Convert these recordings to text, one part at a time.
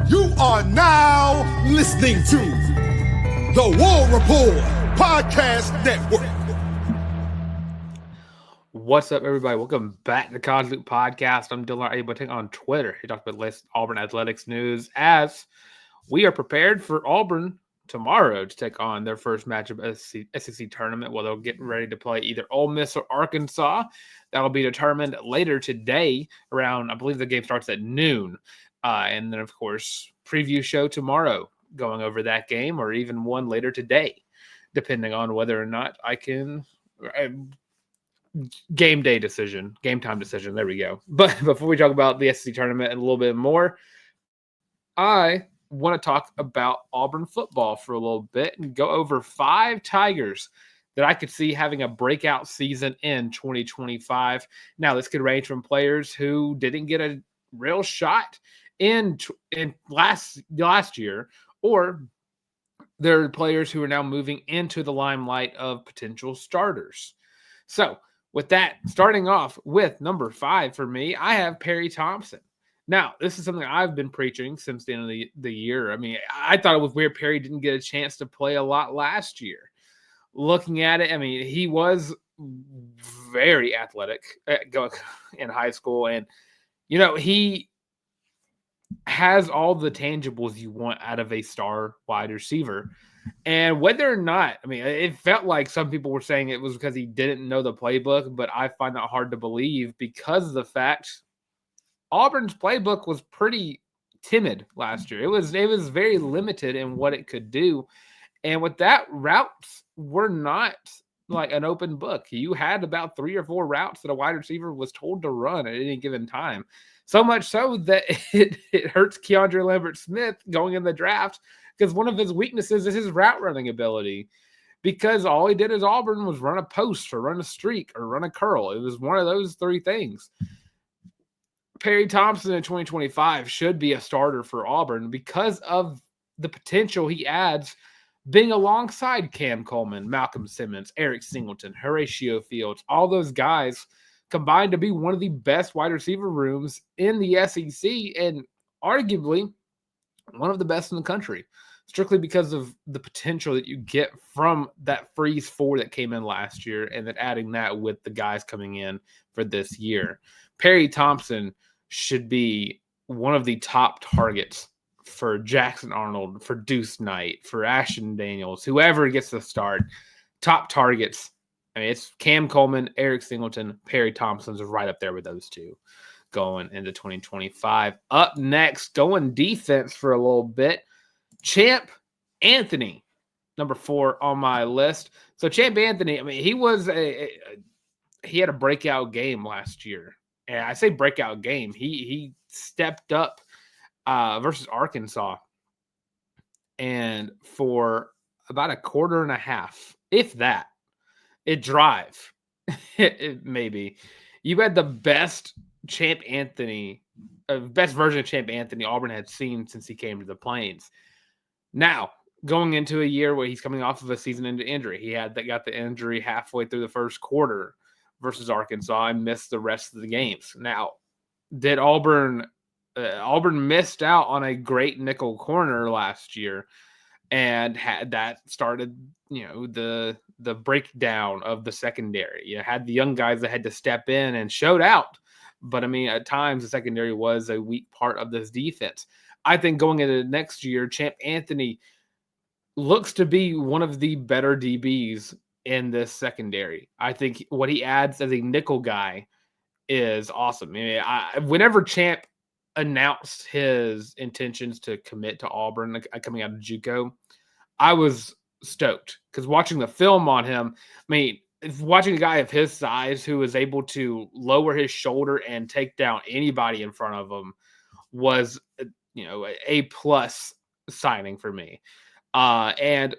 You are now listening to the War Report Podcast Network. What's up, everybody? Welcome back to the College Loop Podcast. I'm Dylan Ableton on Twitter. He talks about latest Auburn athletics news as we are prepared for Auburn tomorrow to take on their first matchup of the SEC tournament. Well, they'll get ready to play either Ole Miss or Arkansas. That'll be determined later today around, I believe the game starts at noon. And then, of course, preview show tomorrow going over that game, or even one later today, depending on whether or not I can game time decision. There we go. But before we talk about the SEC tournament and a little bit more, I want to talk about Auburn football for a little bit and go over 5 Tigers that I could see having a breakout season in 2025. Now, this could range from players who didn't get a real shot in last year, or there are players who are now moving into the limelight of potential starters. So, with that, starting off with number 5 for me, I have Perry Thompson. Now, this is something I've been preaching since the end of the year. I mean, I thought it was weird Perry didn't get a chance to play a lot last year. Looking at it, I mean, he was very athletic in high school. And, you know, he has all the tangibles you want out of a star wide receiver. And whether or not, I mean, it felt like some people were saying it was because he didn't know the playbook, but I find that hard to believe because of the fact Auburn's playbook was pretty timid last year. It was very limited in what it could do. And with that, routes were not like an open book. You had about 3 or 4 routes that a wide receiver was told to run at any given time. So much so that it hurts Keandre Lambert-Smith going in the draft because one of his weaknesses is his route running ability. Because all he did as Auburn was run a post or run a streak or run a curl. It was one of those 3 things. Perry Thompson in 2025 should be a starter for Auburn because of the potential he adds being alongside Cam Coleman, Malcolm Simmons, Eric Singleton, Horatio Fields, all those guys combined to be one of the best wide receiver rooms in the SEC and arguably one of the best in the country, strictly because of the potential that you get from that freeze 4 that came in last year and then adding that with the guys coming in for this year. Perry Thompson should be one of the top targets for Jackson Arnold, for Deuce Knight, for Ashton Daniels, whoever gets the start. Top targets. I mean, it's Cam Coleman, Eric Singleton, Perry Thompson's right up there with those 2 going into 2025. Up next, going defense for a little bit, Champ Anthony, number 4 on my list. So Champ Anthony, I mean, he had a breakout game last year. And I say breakout game. He stepped up versus Arkansas. And for about a quarter and a half, if that, drive, maybe, you had the best Champ Anthony, best version of Champ Anthony Auburn had seen since he came to the Plains. Now, going into a year where he's coming off of a season-ending injury, he got the injury halfway through the first quarter versus Arkansas and missed the rest of the games. Now, did Auburn missed out on a great nickel corner last year and had that started, you know, the breakdown of the secondary. You had the young guys that had to step in and showed out. But, I mean, at times the secondary was a weak part of this defense. I think going into next year, Champ Anthony looks to be one of the better DBs in this secondary. I think what he adds as a nickel guy is awesome. I mean, whenever Champ announced his intentions to commit to Auburn coming out of JUCO, I was stoked because watching the film on him, I mean, watching a guy of his size who is able to lower his shoulder and take down anybody in front of him was, you know, a plus signing for me. And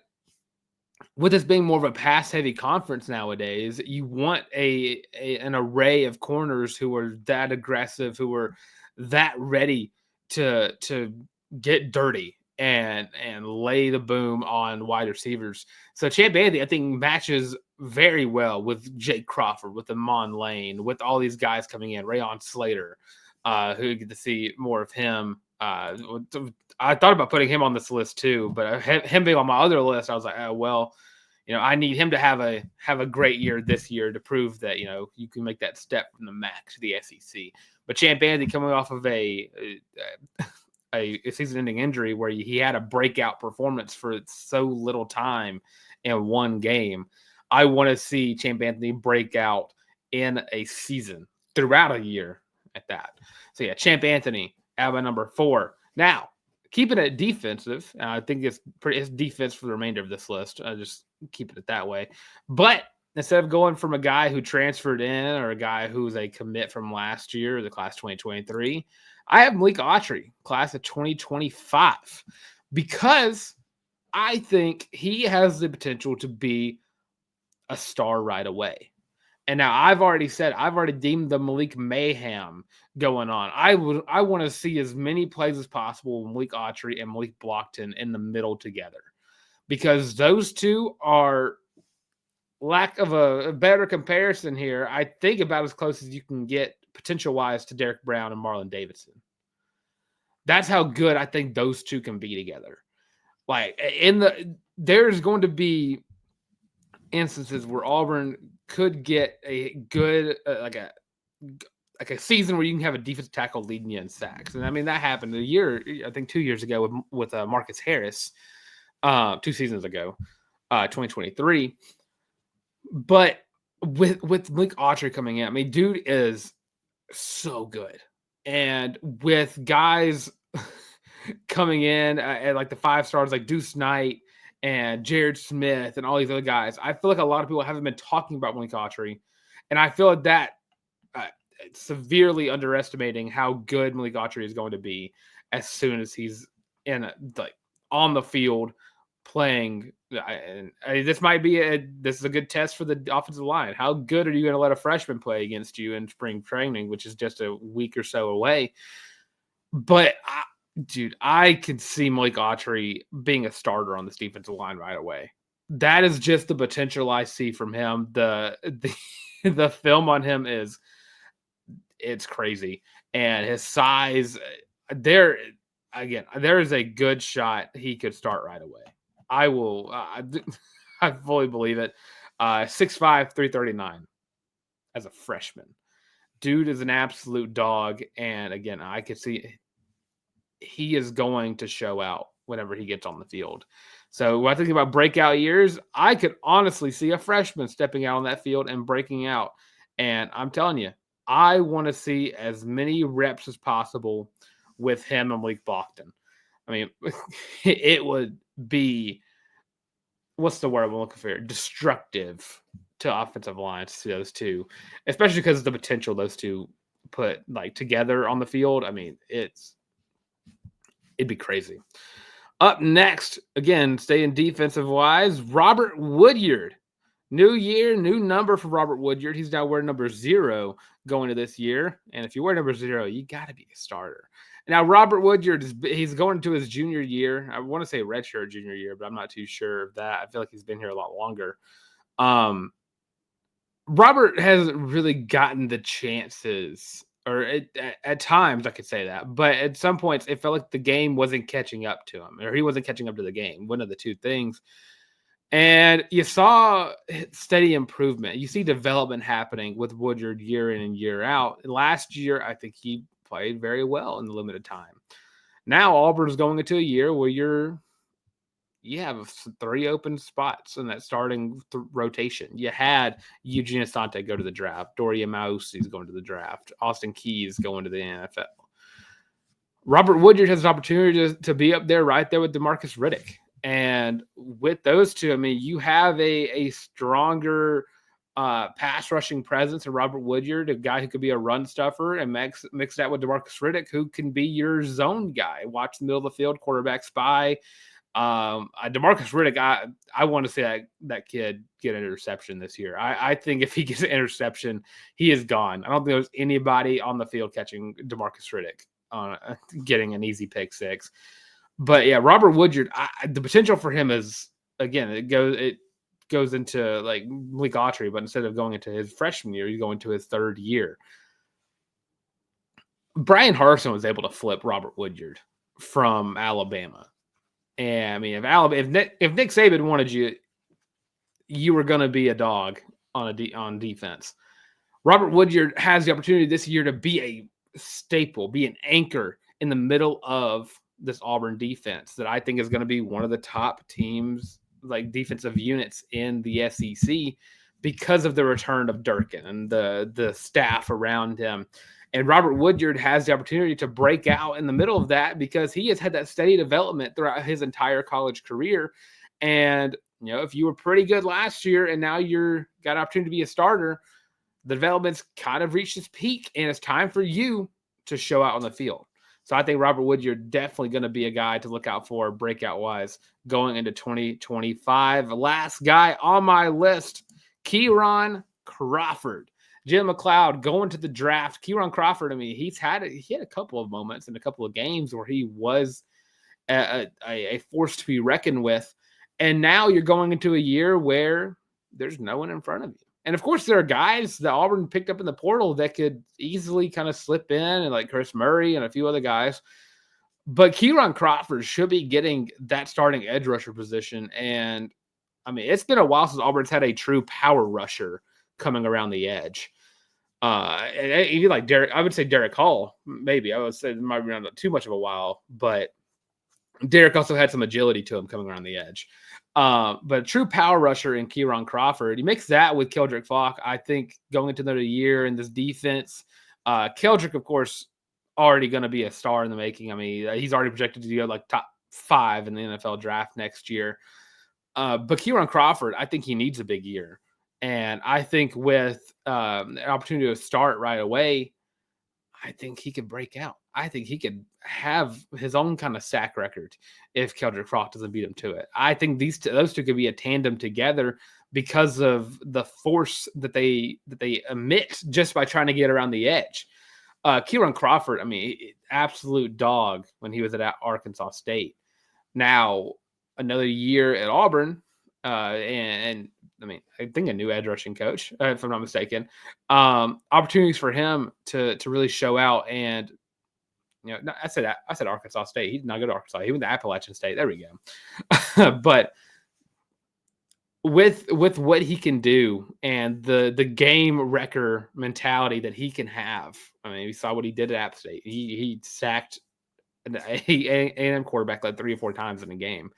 with this being more of a pass-heavy conference nowadays, you want an array of corners who are that aggressive, who are that ready to get dirty and lay the boom on wide receivers. So Champ Anthony, I think, matches very well with Jake Crawford, with Amon Lane, with all these guys coming in, Rayon Slater, who get to see more of him I thought about putting him on this list too, but him being on my other list, I was like, oh, well, I need him to have a great year this year to prove that you can make that step from the MAC to the SEC. But Champ Anthony coming off of a season-ending injury where he had a breakout performance for so little time in one game, I want to see Champ Anthony break out in a season throughout a year at that. So yeah, Champ Anthony at my number 4. Now, keeping it defensive, I think it's defense for the remainder of this list. Just keeping it that way. But instead of going from a guy who transferred in or a guy who's a commit from last year, the class 2023, I have Malik Autry, class of 2025, because I think he has the potential to be a star right away. And now I've already deemed the Malik mayhem going on. I want to see as many plays as possible with Malik Autry and Malik Blockton in the middle together, because those two are, lack of a better comparison here, I think about as close as you can get potential-wise to Derek Brown and Marlon Davidson. That's how good I think those two can be together. Like there's going to be instances where Auburn could get a good like a season where you can have a defensive tackle leading you in sacks, and I mean that happened I think 2 years ago with Marcus Harris, 2 seasons ago, 2023. But with Malik Autry coming in, I mean, dude is so good, and with guys coming in at like the 5 stars like Deuce Knight and Jared Smith and all these other guys, I feel like a lot of people haven't been talking about Malik Autry, and I feel like that severely underestimating how good Malik Autry is going to be as soon as he's on the field playing. And this is a good test for the offensive line. How good are you going to let a freshman play against you in spring training, which is just a week or so away? But dude, I could see Malik Autry being a starter on this defensive line right away. That is just the potential I see from him. The film on him it's crazy, and his size there is a good shot he could start right away. I will. I fully believe it. 6'5", 339 as a freshman. Dude is an absolute dog, and again, I could see he is going to show out whenever he gets on the field. So when I think about breakout years, I could honestly see a freshman stepping out on that field and breaking out. And I'm telling you, I want to see as many reps as possible with him and Malik Blockton. I mean, it would be, what's the word I'm looking for? Destructive to offensive lines to see those two, especially because of the potential those two put together on the field. I mean, it'd be crazy. Up next, again, staying defensive wise, Robert Woodyard. New year, new number for Robert Woodyard. He's now wearing number 0 going to this year. And if you wear number 0, you got to be a starter. Now, Robert Woodyard, he's going to his junior year. I want to say redshirt junior year, but I'm not too sure of that. I feel like he's been here a lot longer. Robert hasn't really gotten the chances, or at times I could say that, but at some points it felt like the game wasn't catching up to him, or he wasn't catching up to the game. One of the two things. And you saw steady improvement. You see development happening with Woodyard year in and year out. Last year, I think he played very well in the limited time. Now Auburn is going into a year where you have 3 open spots in that starting rotation. You had Eugene Asante go to the draft. Doria Mausi is going to the draft. Austin Keys going to the NFL. Robert Woodyard has an opportunity to be up there right there with DeMarcus Riddick. And with those two, I mean, you have a stronger pass rushing presence in Robert Woodyard, a guy who could be a run stuffer, and mix that with DeMarcus Riddick, who can be your zone guy. Watch the middle of the field, quarterback spy. DeMarcus Riddick, I want to see that kid get an interception this year. I think if he gets an interception, he is gone. I don't think there's anybody on the field catching DeMarcus Riddick on getting an easy pick 6. But yeah, Robert Woodyard, the potential for him is, again, it goes into like Malik Autry, but instead of going into his freshman year, he's going to his 3rd year. Brian Harsin was able to flip Robert Woodyard from Alabama. And I mean, if Nick Saban wanted you, you were going to be a dog on defense. Robert Woodyard has the opportunity this year to be a staple, be an anchor in the middle of this Auburn defense that I think is going to be one of the top teams, like defensive units in the SEC, because of the return of Durkin and the staff around him. And Robert Woodyard has the opportunity to break out in the middle of that because he has had that steady development throughout his entire college career. And, you know, if you were pretty good last year and now you're got an opportunity to be a starter, the development's kind of reached its peak and it's time for you to show out on the field. So I think Robert Woodyard definitely going to be a guy to look out for breakout wise going into 2025. Last guy on my list, Kieran Crawford. Jim McLeod going to the draft. Kieran Crawford, I mean, he had a couple of moments in a couple of games where he was a force to be reckoned with. And now you're going into a year where there's no one in front of you. And of course, there are guys that Auburn picked up in the portal that could easily kind of slip in, and like Chris Murray and a few other guys. But Kieran Crawford should be getting that starting edge rusher position. And I mean, it's been a while since Auburn's had a true power rusher coming around the edge. And even like Derek, I would say Derek Hall, maybe. I would say it might be not too much of a while, but Derek also had some agility to him coming around the edge. But a true power rusher in Kieran Crawford, he makes that with Keldrick Falk. I think going into another year in this defense, Keldrick, of course, already going to be a star in the making. I mean, he's already projected to go like top 5 in the NFL draft next year. But Kieran Crawford, I think he needs a big year. And I think with an opportunity to start right away, I think he could break out. I think he could have his own kind of sack record if Keldrick Falk doesn't beat him to it. I think those two could be a tandem together because of the force that they emit just by trying to get around the edge. Kieran Crawford, I mean, absolute dog when he was at Arkansas State. Now, another year at Auburn, and I mean, I think a new edge rushing coach, if I'm not mistaken. Opportunities for him to really show out. And you know, I said Arkansas State. He did not go to Arkansas. He went to Appalachian State. There we go. But with what he can do and the game wrecker mentality that he can have, I mean, we saw what he did at App State. He sacked an A&M quarterback like 3 or 4 times in a game.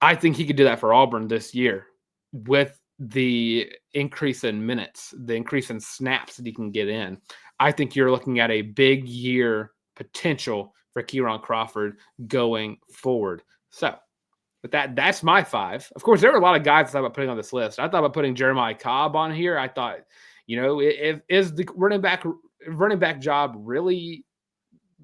I think he could do that for Auburn this year with the increase in minutes, the increase in snaps that he can get in. I think you're looking at a big year potential for Kieran Crawford going forward. So with that's my 5. Of course, there were a lot of guys I thought about putting on this list. I thought about putting Jeremiah Cobb on here. I thought, you know, is the running back job really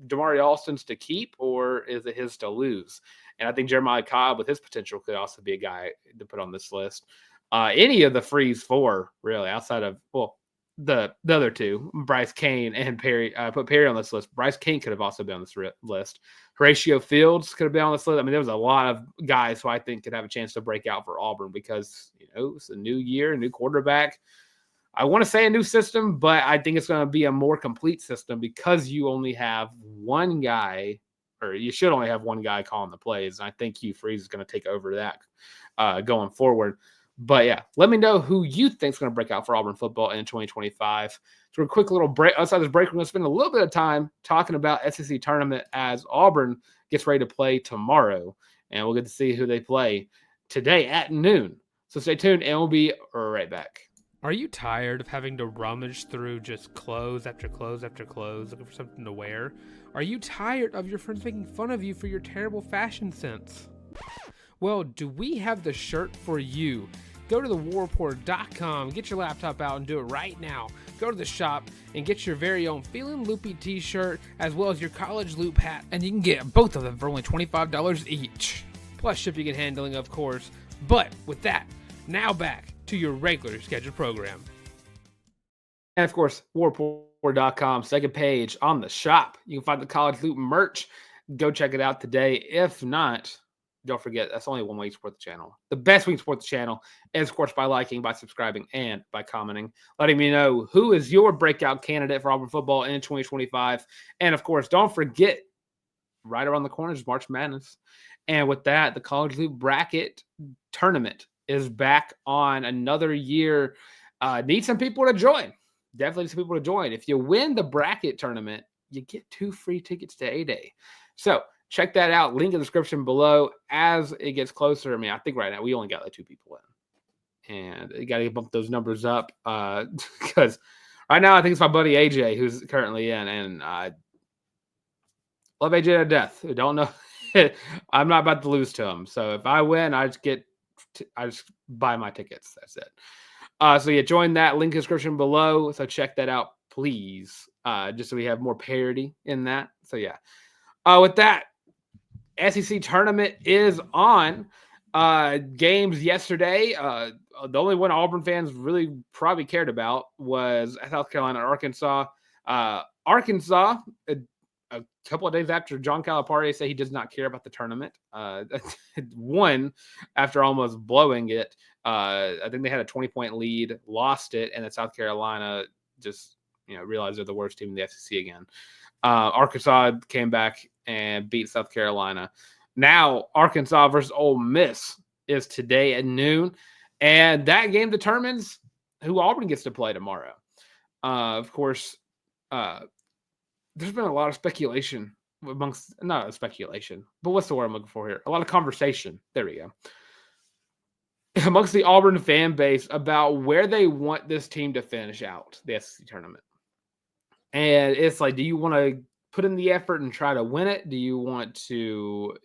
Damari Alston's to keep, or is it his to lose? And I think Jeremiah Cobb, with his potential, could also be a guy to put on this list. Any of the Freeze 4, really, outside of, well, the other 2, Bryce Kane and Perry. Put Perry on this list. Bryce Kane could have also been on this list. Horatio Fields could have been on this list. I mean, there was a lot of guys who I think could have a chance to break out for Auburn because, you know, it's a new year, a new quarterback. I want to say a new system, but I think it's going to be a more complete system because you only have one guy, or you should only have one guy calling the plays. And I think Hugh Freeze is going to take over that going forward. But yeah, let me know who you think is going to break out for Auburn football in 2025. So a quick little break. Outside this break, we're going to spend a little bit of time talking about SEC tournament as Auburn gets ready to play tomorrow. And we'll get to see who they play today at noon. So stay tuned and we'll be right back. Are you tired of having to rummage through just clothes after clothes after clothes looking for something to wear? Are you tired of your friends making fun of you for your terrible fashion sense? Well, do we have the shirt for you? Go to thewarreport.com, get your laptop out and do it right now. Go to the shop and get your very own Feelin' Loopy t-shirt as well as your college loop hat, and you can get both of them for only $25 each. Plus shipping and handling, of course. But with that, now back to your regular scheduled program. And of course, warreport.com, second page on the shop. You can find the college loop merch. Go check it out today. If not, don't forget, that's only one way to support the channel. The best way to support the channel is, of course, by liking, by subscribing, and by commenting, letting me know who is your breakout candidate for Auburn football in 2025. And, of course, don't forget, right around the corner is March Madness. And with that, the College Loop Bracket Tournament is back on another year. Need some people to join. Definitely some people to join. If you win the bracket tournament, you get 2 free tickets to A-Day. So check that out. Link in the description below as it gets closer. I mean, I think right now we only got like 2 people in. And you got to bump those numbers up because right now I think it's my buddy AJ who's currently in. And I love AJ to death. I don't know. I'm not about to lose to him. So if I win, I just buy my tickets. That's it. So yeah, join that link in the description below. So check that out, please. Just so we have more parity in that. So yeah. With that, SEC tournament is on. Games yesterday. The only one Auburn fans really probably cared about was South Carolina, Arkansas. Arkansas, a couple of days after John Calipari said he does not care about the tournament, won after almost blowing it. I think they had a 20-point lead, lost it, and then South Carolina just realized they're the worst team in the SEC again. Arkansas came back and beat South Carolina. Now Arkansas versus Ole Miss is today at noon, and that game determines who Auburn gets to play tomorrow. Of course, there's been a lot of speculation amongst, not speculation, but what's the word I'm looking for here? A lot of conversation. There we go. Amongst the Auburn fan base about where they want this team to finish out the SEC tournament. And it's like, do you want to put in the effort and try to win it? Do you want to,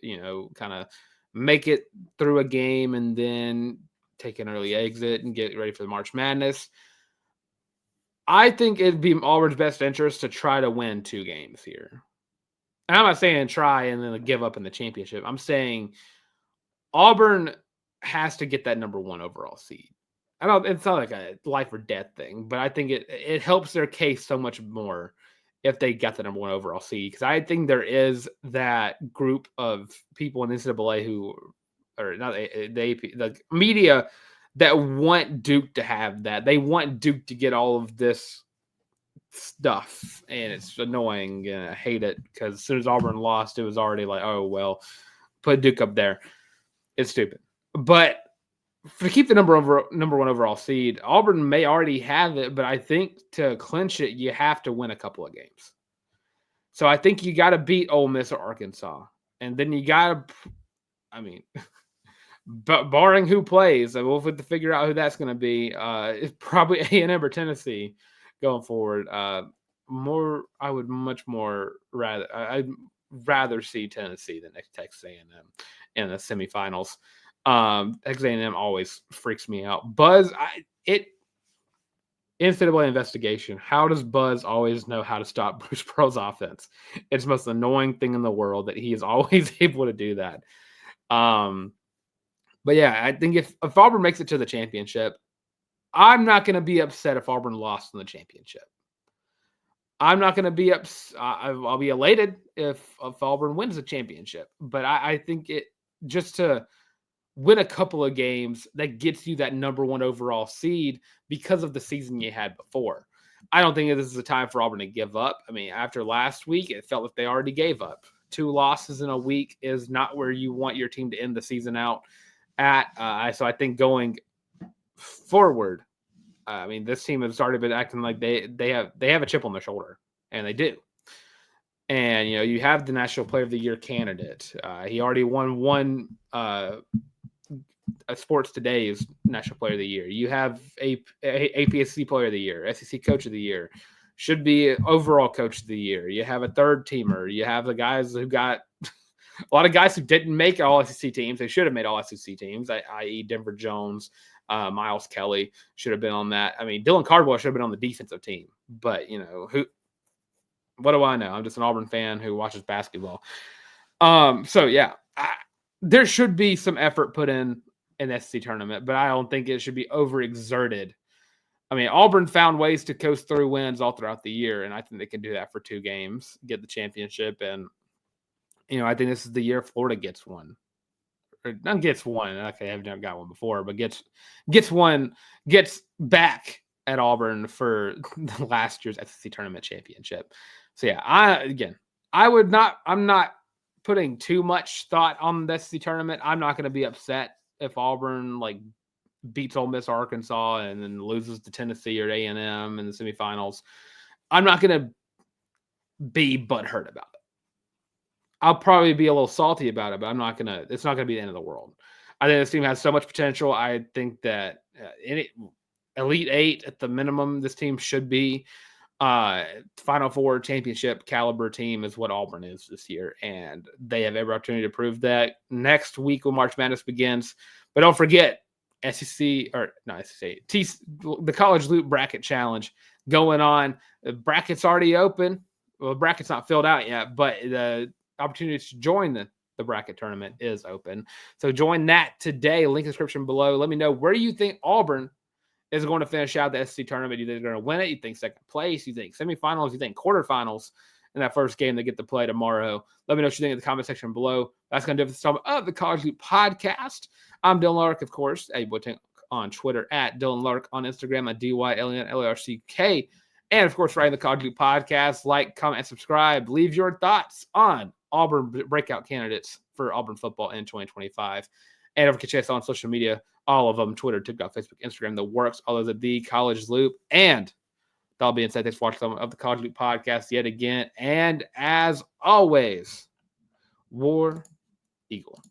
kind of make it through a game and then take an early exit and get ready for the March Madness? I think it'd be Auburn's best interest to try to win 2 games here. And I'm not saying try and then give up in the championship. I'm saying Auburn has to get that number 1 overall seed. I know it's not like a life or death thing, but I think it helps their case so much more if they get the number 1 overall seed. Because I think there is that group of people in NCAA who, or not the media, that want Duke to have that. They want Duke to get all of this stuff, and it's annoying, and I hate it because as soon as Auburn lost, it was already like, oh, well, put Duke up there. It's stupid. But to keep the number 1 overall seed, Auburn may already have it, but I think to clinch it, you have to win a couple of games. So I think you got to beat Ole Miss or Arkansas, and then you got to, but barring who plays, and we'll have to figure out who that's going to be. It's probably A&M or Tennessee going forward. I'd rather see Tennessee than Texas A&M in the semifinals. Texas A&M always freaks me out. Buzz, NCAA investigation. How does Buzz always know how to stop Bruce Pearl's offense? It's the most annoying thing in the world that he is always able to do that. But yeah, I think if Auburn makes it to the championship, I'm not going to be upset if Auburn lost in the championship. I'm not going to be upset. I'll be elated if Auburn wins the championship. But I think it just to win a couple of games that gets you that number 1 overall seed because of the season you had before. I don't think this is a time for Auburn to give up. I mean, after last week, it felt like they already gave up. 2 losses in a week is not where you want your team to end the season out at. So I think going forward, this team has already been acting like they have a chip on their shoulder, and they do. And you have the National Player of the Year candidate. He already won 1 Sports Today's National Player of the Year. You have APSC Player of the Year, SEC Coach of the Year, should be overall Coach of the Year. You have a third teamer. You have the guys who got a lot of guys who didn't make all SEC teams. They should have made all SEC teams, i.e. Denver Jones, Miles Kelly should have been on that. Dylan Cardwell should have been on the defensive team. But, what do I know? I'm just an Auburn fan who watches basketball. So, yeah, there should be some effort put in the SEC tournament, but I don't think it should be overexerted. Auburn found ways to coast through wins all throughout the year, and I think they can do that for 2 games, get the championship, and I think this is the year Florida gets one. or not gets one. Okay, I've never got one before, but gets back at Auburn for last year's SEC tournament championship. So yeah, I'm not putting too much thought on the SEC tournament. I'm not going to be upset if Auburn like beats Ole Miss, Arkansas, and then loses to Tennessee or A&M in the semifinals. I'm not going to be butthurt about it. I'll probably be a little salty about it, but it's not gonna be the end of the world. I think this team has so much potential. I think that any Elite Eight at the minimum, this team should be. Final Four championship caliber team is what Auburn is this year, and they have every opportunity to prove that. Next week when March Madness begins, but don't forget the College Loop Bracket Challenge going on. The bracket's already open. Well, the bracket's not filled out yet, but the opportunity to join the bracket tournament is open. So join that today. Link in the description below. Let me know where you think Auburn is going to finish out the SEC tournament. You think they're going to win it? You think second place? You think semifinals? You think quarterfinals in that first game they get to play tomorrow? Let me know what you think in the comment section below. That's going to do it for the time of the College Loop Podcast. I'm Dylan Larck, of course. On Twitter at Dylan Larck, on Instagram at DYLNLARCK. And, of course, writing the College Loop Podcast. Like, comment, and subscribe. Leave your thoughts on Auburn breakout candidates for Auburn football in 2025. And don't forget to check us out on social media. All of them, Twitter, TikTok, Facebook, Instagram, the works. All those at the College Loop. And that'll be inside. Thanks for watching some of the College Loop Podcast yet again. And as always, War Eagle.